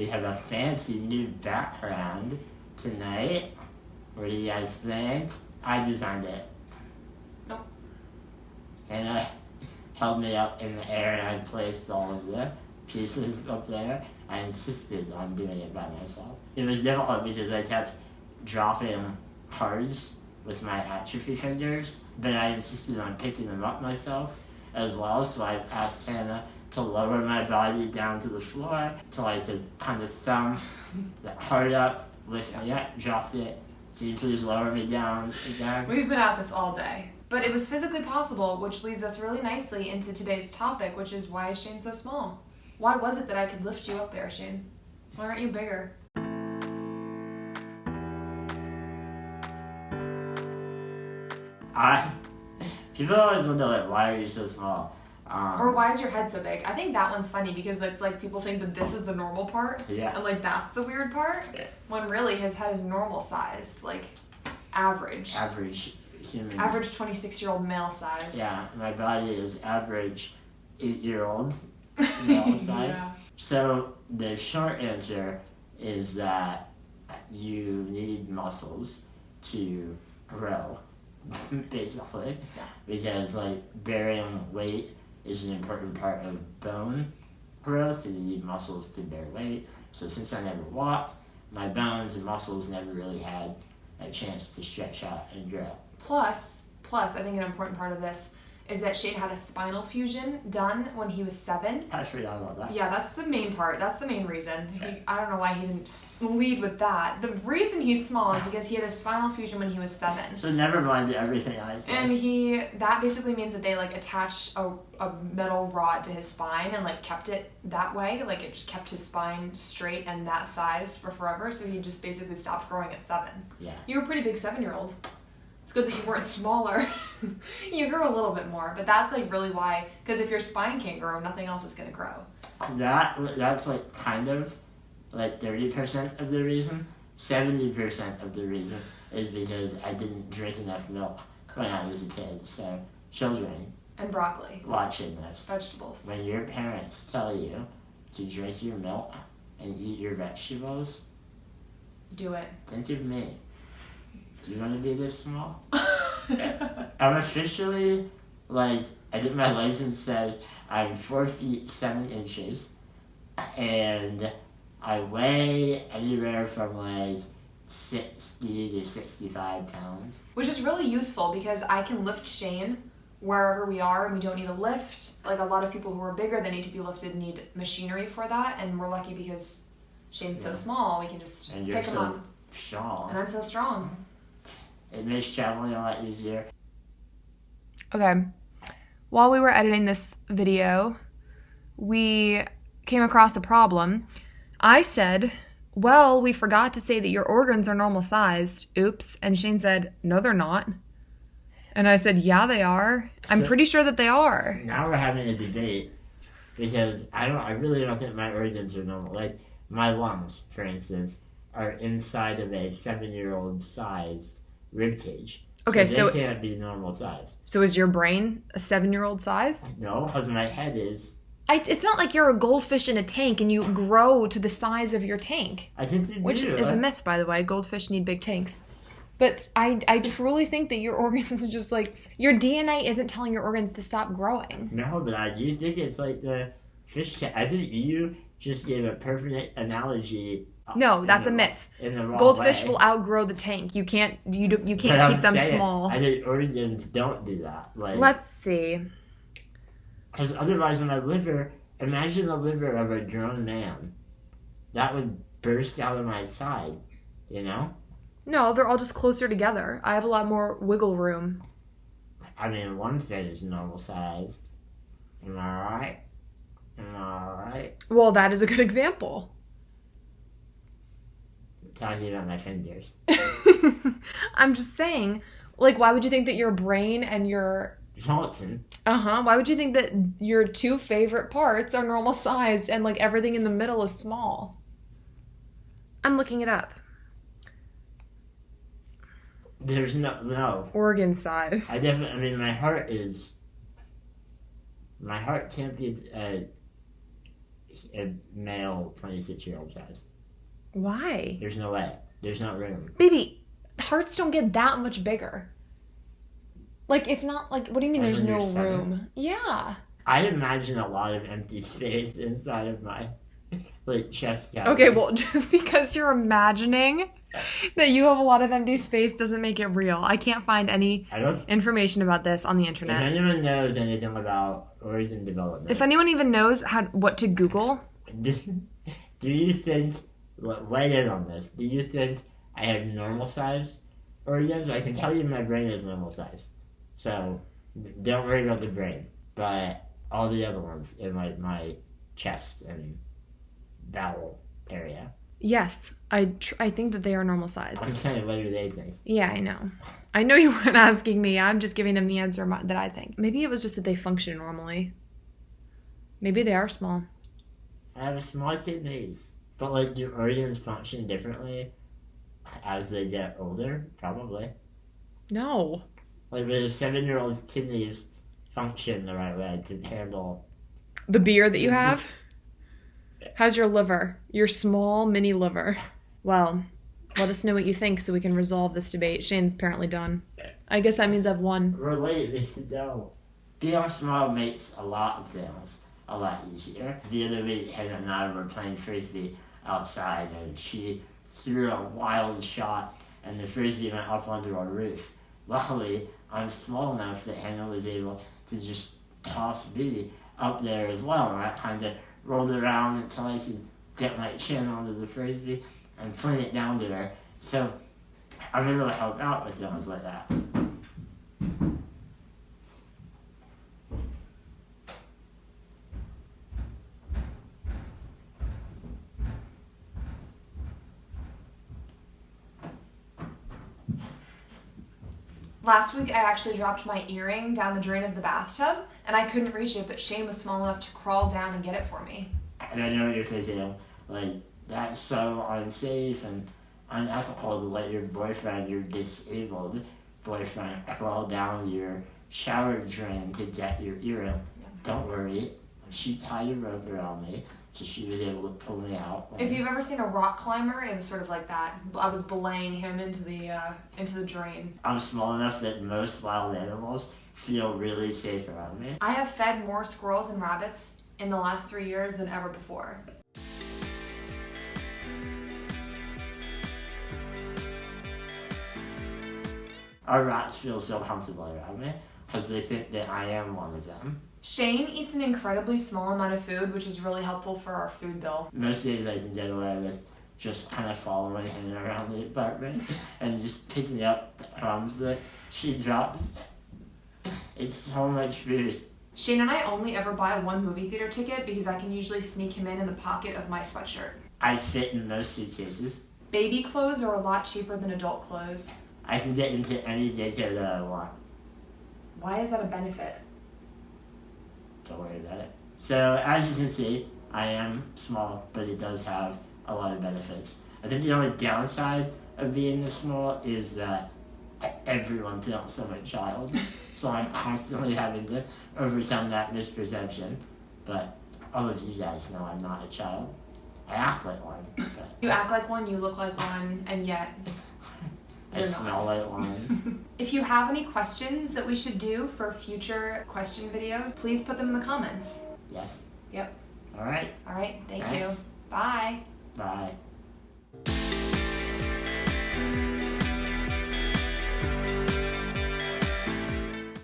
We have a fancy new background tonight. What do you guys think? I designed it. Nope. Hannah held me up in the air and I placed all of the pieces up there. I insisted on doing it by myself. It was difficult because I kept dropping cards with my atrophy fingers, but I insisted on picking them up myself as well, so I asked Hannah to lower my body down to the floor till I could kind of thumb the card up, lift me up, dropped it. Can you please lower me down again? We've been at this all day. But it was physically possible, which leads us really nicely into today's topic, which is why is Shane so small? Why was it that I could lift you up there, Shane? Why aren't you bigger? People always wonder, like, why are you so small? Or why is your head so big? I think that one's funny because it's like people think that this is the normal part. Yeah. And like that's the weird part. Yeah. When really his head is normal sized, like average. Average human. Average 26-year-old male size. Yeah, my body is average 8-year-old male size. Yeah. So the short answer is that you need muscles to grow, basically. Yeah. Because like bearing weight is an important part of bone growth, and you need muscles to bear weight. So since I never walked, my bones and muscles never really had a chance to stretch out and grow. Plus, I think an important part of this is that Shane had a spinal fusion done when he was 7. I forgot about that. Yeah, that's the main part. That's the main reason. I don't know why he didn't lead with that. The reason he's small is because he had a spinal fusion when he was 7. So never mind everything I said. And that basically means that they like attached a metal rod to his spine and like kept it that way. Like it just kept his spine straight and that size for forever. So he just basically stopped growing at 7. Yeah. You were a pretty big 7-year-old. It's good that you weren't smaller. You grew a little bit more, but that's like really why, because if your spine can't grow, nothing else is going to grow. That's like kind of like 30% of the reason. 70% of the reason is because I didn't drink enough milk when I was a kid. So children, And broccoli. watching this, Vegetables. when your parents tell you to drink your milk and eat your vegetables, Do it. think of me. Do you want to be this small? I'm officially, like, I think my license says I'm 4 feet 7 inches, and I weigh anywhere from like 60 to 65 pounds. Which is really useful because I can lift Shane wherever we are and we don't need a lift. Like a lot of people who are bigger that need to be lifted need machinery for that, and we're lucky because Shane's so small, we can just And pick you're him so up. strong. And I'm so strong. It makes traveling a lot easier. Okay, while we were editing this video, we came across a problem. I said, well, we forgot to say that your organs are normal sized. Oops. And Shane said, no, they're not. And I said, yeah, they are. I'm pretty sure that they are. Now we're having a debate because I really don't think my organs are normal. Like my lungs, for instance, are inside of a 7-year-old sized rib cage. Okay, so they can't be normal size. So is your brain a 7-year-old size? No, because my head is. It's not like you're a goldfish in a tank and you grow to the size of your tank. I think you do. Which is a myth, by the way. Goldfish need big tanks. But I truly think that your organs are just like, your DNA isn't telling your organs to stop growing. No, but I do think it's like the fish tank. I think you just gave a perfect analogy. No, that's a myth. In the wrong Goldfish way. will outgrow the tank. You can't But keep I'm them saying, small. I think organs don't do that. Like, Let's see. because otherwise, imagine the liver of a grown man. That would burst out of my side, you know? No, they're all just closer together. I have a lot more wiggle room. I mean, one thing is normal sized. Am I right? Well, that is a good example. I'm talking about my fingers. I'm just saying, like, why would you think that your brain and your... Johnson. Why would you think that your 2 favorite parts are normal sized and, like, everything in the middle is small? I'm looking it up. There's no. Organ size. My heart can't be a a male 26-year-old size. Why? There's no way. There's not room. Baby, hearts don't get that much bigger. Like, it's not like, what do you mean As there's when no you're 7? room? Yeah. I imagine a lot of empty space inside of my chest cavity. Okay, well, just because you're imagining that you have a lot of empty space doesn't make it real. I can't find any information about this on the If internet. anyone knows anything about organ development, If anyone even knows what to Google, do you think, weigh in on this, do you think I have normal size organs? I can tell you my brain is normal size. So don't worry about the brain. But all the other ones in my chest and bowel area. yes, I think that they are normal I'm size. saying, what do they think? Yeah, I know. I know you weren't asking me. I'm just giving them the answer that I think. Maybe it was just that they function normally. Maybe they are small. I have small kidneys. But, do organs function differently as they get older? Probably. No. With a 7-year-old's kidneys function the right way to handle... The beer that you have? How's your liver? Your small mini liver. Well, let us know what you think so we can resolve this debate. Shane's apparently done. I guess that means I've won. Relate me to don't. Being small makes a lot of things a lot easier. The other week, Hannah and I were playing Frisbee outside, and she threw a wild shot, and the Frisbee went up onto our roof. Luckily, I'm small enough that Hannah was able to just toss me up there as well, and I kind of rolled around until I could get my chin onto the Frisbee and put it down to her. So I'm able to help out with things like that. Last week, I actually dropped my earring down the drain of the bathtub, and I couldn't reach it, but Shane was small enough to crawl down and get it for me. And I know what you're thinking, that's so unsafe and unethical to let your boyfriend, your disabled boyfriend, crawl down your shower drain to get your earring. Yeah. Don't worry, she tied a rope around me, so she was able to pull me out. If you've ever seen a rock climber, it was sort of like that. I was belaying him into the drain. I'm small enough that most wild animals feel really safe around me. I have fed more squirrels and rabbits in the last 3 years than ever before. Our rats feel so comfortable around me because they think that I am one of them. Shane eats an incredibly small amount of food, which is really helpful for our food bill. Most days I can get away with just kind of following him around the apartment and just picking up the crumbs that she drops. It's so much food. Shane and I only ever buy one movie theater ticket because I can usually sneak him in the pocket of my sweatshirt. I fit in most suitcases. Baby clothes are a lot cheaper than adult clothes. I can get into any daycare that I want. Why is that a benefit? Don't worry about it. So, as you can see, I am small, but it does have a lot of benefits. I think the only downside of being this small is that everyone thinks I'm a child. So I'm constantly having to overcome that misperception. But all of you guys know I'm not a child. I act like one. But You act like one, you look like one, and yet I smell like one. If you have any questions that we should do for future question videos, please put them in the comments. Yes. Yep. All right. All right. Thank Thanks. you. Bye. Bye.